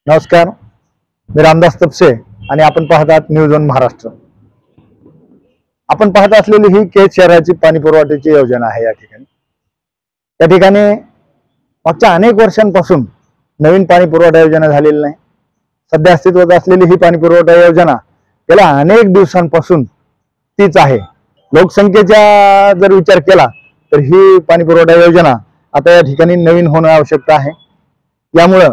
नमस्कार, मी रामदास तपसे आणि आपण पाहत आहात न्यूज ऑन महाराष्ट्र। आपण पाहत असलेली ही केज शहराची पाणी पुरवठ्याची योजना आहे। या ठिकाणी मागच्या अनेक वर्षांपासून नवीन पाणी पुरवठा योजना झालेली नाही। सध्या अस्तित्वात असलेली ही पाणी पुरवठा योजना गेल्या अनेक दिवसांपासून तीच आहे। लोकसंख्येचा जर विचार केला तर ही पाणी पुरवठा योजना आता या ठिकाणी नवीन होणं आवश्यक आहे। यामुळे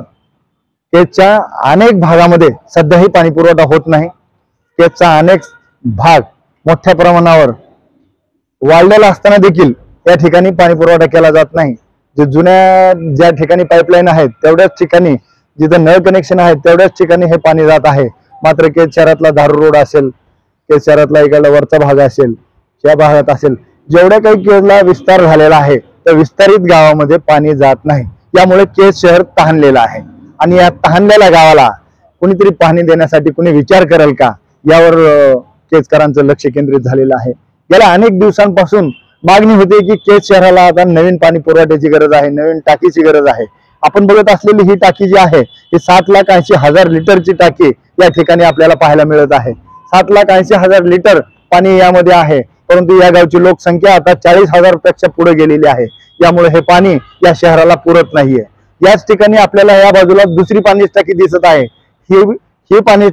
केजच्या अनेक भागामध्ये सध्याही पाणी पुरवठा होत नाही। केजचा अनेक भाग मोठ्या प्रमाणावर वाढलेला असताना देखील या ठिकाणी पाणी पुरवठा केला जात नाही। जे जुन्या ज्या ठिकाणी पाईपलाईन आहेत तेवढ्याच ठिकाणी, जिथे नळ कनेक्शन आहे तेवढ्याच ठिकाणी हे पाणी जात आहे। मात्र केज शहरातला धारूर रोड असेल, केज शहरातला इकडला वरचा भाग असेल, या भागात असेल, जेवढ्या काही केजला विस्तार झालेला आहे त्या विस्तारित गावामध्ये पाणी जात नाही। यामुळे केज शहर तहानलेलं आहे आणि या तहानलेल्या गावाला कोणीतरी पाणी देण्यासाठी कोणी विचार करेल का, यावर केजकरांचं लक्ष केंद्रित झालेलं आहे। गेल्या अनेक दिवसांपासून मागणी होते की केज शहराला आता नवीन पाणी पुरवठ्याची गरज आहे, नवीन टाकीची गरज आहे। आपण बघत असलेली ही टाकी जी आहे ही 7,80,000 लिटरची टाकी या ठिकाणी आपल्याला पाहायला मिळत आहे। 7,80,000 लिटर पाणी यामध्ये आहे, परंतु या गावची लोकसंख्या आता 40,000 पेक्षा पुढे गेलेली आहे। यामुळे हे पाणी या शहराला पुरत नाहीये। याच ठिकाणी आपल्याला या बाजूला दुसरी पाणी टाकी दिसत आहे। ही पाणी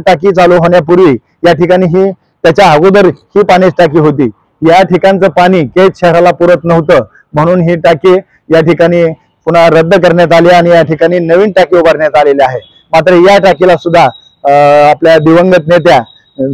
टाकी चालू होण्यापूर्वी या ठिकाणी ही त्याच्या अगोदर ही पाणी टाकी होती। या ठिकाणचं पाणी केज शहराला पुरत नव्हतं, म्हणून ही टाकी या ठिकाणी पुन्हा रद्द करण्यात आली आणि या ठिकाणी नवीन टाकी उभारण्यात आलेली आहे। मात्र या टाकीला सुद्धा आपल्या दिवंगत नेत्या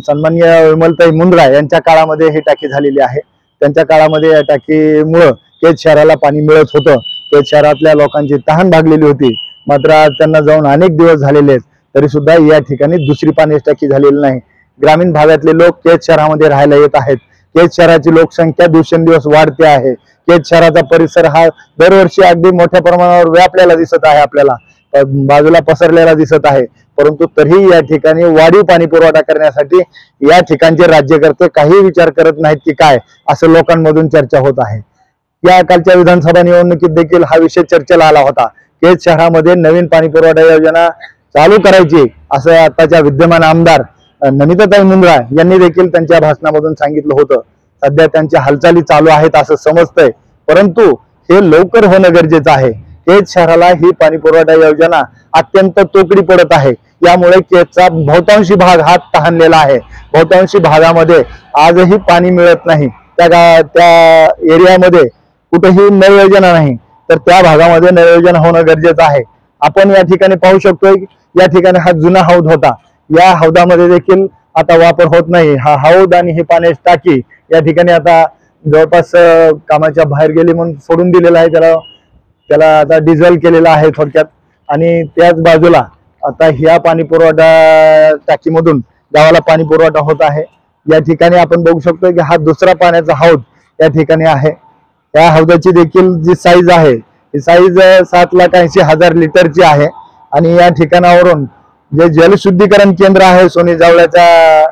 सन्माननीय विमलताई मुंद्रा यांच्या काळामध्ये ही टाकी झालेली आहे। त्यांच्या काळामध्ये या टाकीमुळे केज शहराला पाणी मिळत होतं। केज शहरातल्या लोकांची तहान भागलेली होती। मात्र आज त्यांना जाऊन अनेक दिवस झालेले आहेत, तरी सुद्धा या ठिकाणी दुसरी पाणी टाकी झालेली नाही। ग्रामीण भागातले लोक केज शहरामध्ये राहायला येत आहेत। केज शहराची लोकसंख्या दिवसेंदिवस वाढते आहे। केज शहराचा परिसर हा दरवर्षी अगदी मोठ्या प्रमाणावर व्यापलेला दिसत आहे, आपल्याला बाजूला पसरलेला दिसत आहे। परंतु तरीही या ठिकाणी वाढीव पाणी पुरवठा करण्यासाठी या ठिकाणचे राज्यकर्ते काही विचार करत नाहीत की काय, असं लोकांमधून चर्चा होत आहे। या कालच्या विधानसभा निवडणुकीत देखील हा विषय चर्चेला आला होता। केज शहरामध्ये नवीन पाणी पुरवठा योजना चालू करायची असं आताच्या विद्यमान आमदार नमिताताई मुंद्रा यांनी देखील त्यांच्या भाषणामधून सांगितलं होतं। सध्या त्यांच्या हालचाली चालू आहेत असं समजतंय, परंतु हे लवकर होणं गरजेचं आहे। केज शहराला ही पाणी पुरवठा योजना अत्यंत तोकडी पडत आहे। यामुळे केजचा बहुतांशी भाग हा तहानलेला आहे। बहुतांशी भागामध्ये आजही पाणी मिळत नाही। त्या एरियामध्ये कुठेही नळ योजना नाही, तर त्या भागामध्ये नळ योजना होणं गरजेचं आहे। आपण या ठिकाणी पाहू शकतोय या ठिकाणी हा जुना हौद होता। या हौदामध्ये देखील आता वापर होत नाही। हा हौद आणि ही पाण्याची टाकी या ठिकाणी आता जवळपास कामाच्या बाहेर गेली म्हणून सोडून दिलेला आहे। त्याला आता डिझेल केलेला आहे थोडक्यात। आणि त्याच बाजूला आता ह्या पाणी पुरवठा टाकीमधून गावाला पाणी पुरवठा होत आहे। या ठिकाणी आपण बघू शकतो की हा दुसरा पाण्याचा हौद या ठिकाणी आहे। या हौदाची देखील जी साईज आहे ही साईज 7,80,000 लिटरची आहे। आणि या ठिकाणावरून जे जलशुद्धीकरण केंद्र आहे सोनी जावळ्याच्या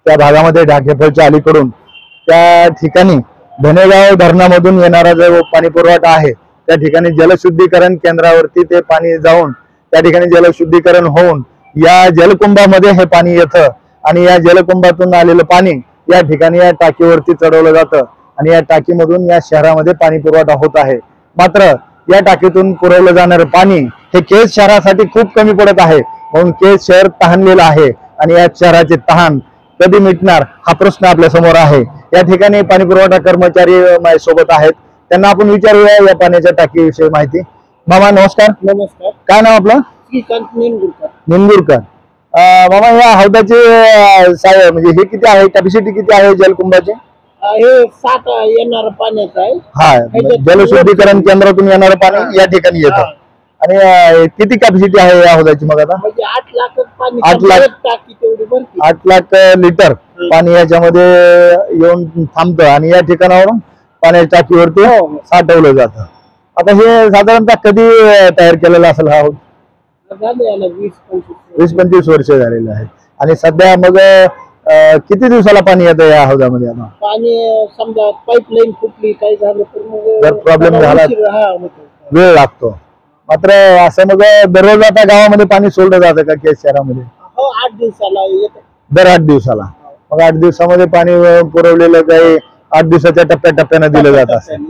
त्या भागामध्ये ढाकेफळच्या अलीकडून, त्या ठिकाणी धनेगाव धरणामधून येणारा जो पाणी पुरवठा आहे त्या ठिकाणी जलशुद्धीकरण केंद्रावरती ते पाणी जाऊन त्या ठिकाणी जलशुद्धीकरण होऊन या जलकुंभामध्ये हे पाणी येतं आणि या जलकुंभातून आलेलं पाणी या ठिकाणी या टाकीवरती चढवलं जातं आणि या टाकीमधून या शहरामध्ये पाणी पुरवठा होत आहे। मात्र या टाकीतून पुरवलं जाणारं पाणी हे केज शहरासाठी खूप कमी पडत आहे, म्हणून केज शहर तहानलेलं आहे आणि या शहराची तहान कधी मिटणार हा प्रश्न आपल्या समोर आहे। या ठिकाणी पाणी पुरवठा कर्मचारी माझ्या सोबत आहेत, त्यांना आपण विचारूया या पाण्याच्या टाकीविषयी माहिती। मामा नमस्कार। नमस्कार। काय नाव आपलं? श्रीकांत निंगुरकर। निंगुरकर। मामा या हौदाची म्हणजे हे किती आहे, कॅपॅसिटी किती आहे जलकुंभाची? हे 7 येणार पाण्याचं आहे। हा, जलशुद्धीकरण केंद्रातून येणारं पाणी या ठिकाणी येतं। आणि किती कॅपॅसिटी आहे या हौदाची मग आता? म्हणजे 8 लाख पाणी, 8 लाख टाकी तेवढी भरती। 8 लाख लिटर पाणी याच्यामध्ये येऊन थांबतं आणि या ठिकाणावरून पाण्याच्या टाकीवरती साठवलं जातं। आता हे साधारणतः कधी तयार केलेलं असेल हा हौद? झाले याला 20-25 वर्ष झालेले आहेत। आणि सध्या मग किती दिवसाला पाणी येतं या हौदामध्ये? आता पाणी समजा पाईपलाईन फुटली काही झालं तर मग जर प्रॉब्लेम झाला वेळ लागतो। मात्र असं मग दररोज आता गावामध्ये पाणी सोडलं जातं का केज शहरामध्ये? हो 8 दिवसाला येत. दर 8 दिवसाला. मग 8 दिवसामध्ये पाणी पुरवलेलं काही 8 दिवसाच्या टप्प्याटप्प्यानं दिलं जात असेल.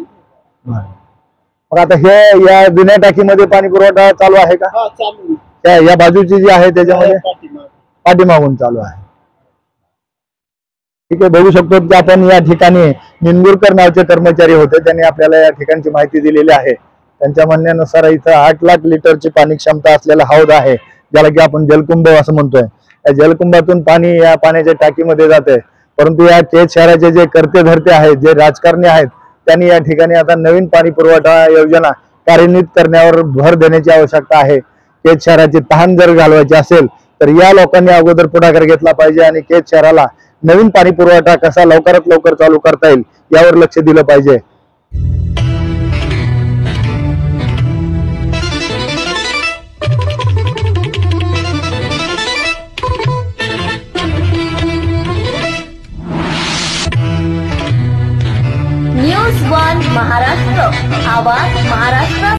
मग आता हे या जुन्या टाकीमध्ये पाणी पुरवठा चालू आहे का? हा चालू. या बाजूची जी आहे त्याच्यामध्ये पाठीमागे. पाठीमागून चालू आहे. ठीक आहे, बघू शकतो की आपण या ठिकाणी निनगुरकर नावाचे कर्मचारी होते, त्यांनी आपल्याला या ठिकाणची माहिती दिलेली आहे. त्यांच्या म्हणण्यानुसार इथं 8 लाख लिटरची पाणी क्षमता असलेला हौद आहे, ज्याला की आपण जलकुंभ असं म्हणतोय. या जलकुंभातून पाणी या पाण्याच्या टाकीमध्ये जाते. परंतु या केज शहराचे जे कर्ते धर्ते आहेत, जे राजकारणी आहेत, त्यांनी या ठिकाणी आता नवीन पाणी पुरवठा योजना कार्यान्वित करण्यावर भर देण्याची आवश्यकता आहे. केज शहराची तहान जर घालवायची असेल तर या लोकांनी अगोदर पुढाकार घेतला पाहिजे आणि केज शहराला नवीन पाणी पुरवठा कसा लवकरात लवकर चालू करता येईल यावर लक्ष दिलं पाहिजे. न्यूज 1 महाराष्ट्र, आवाज महाराष्ट्र.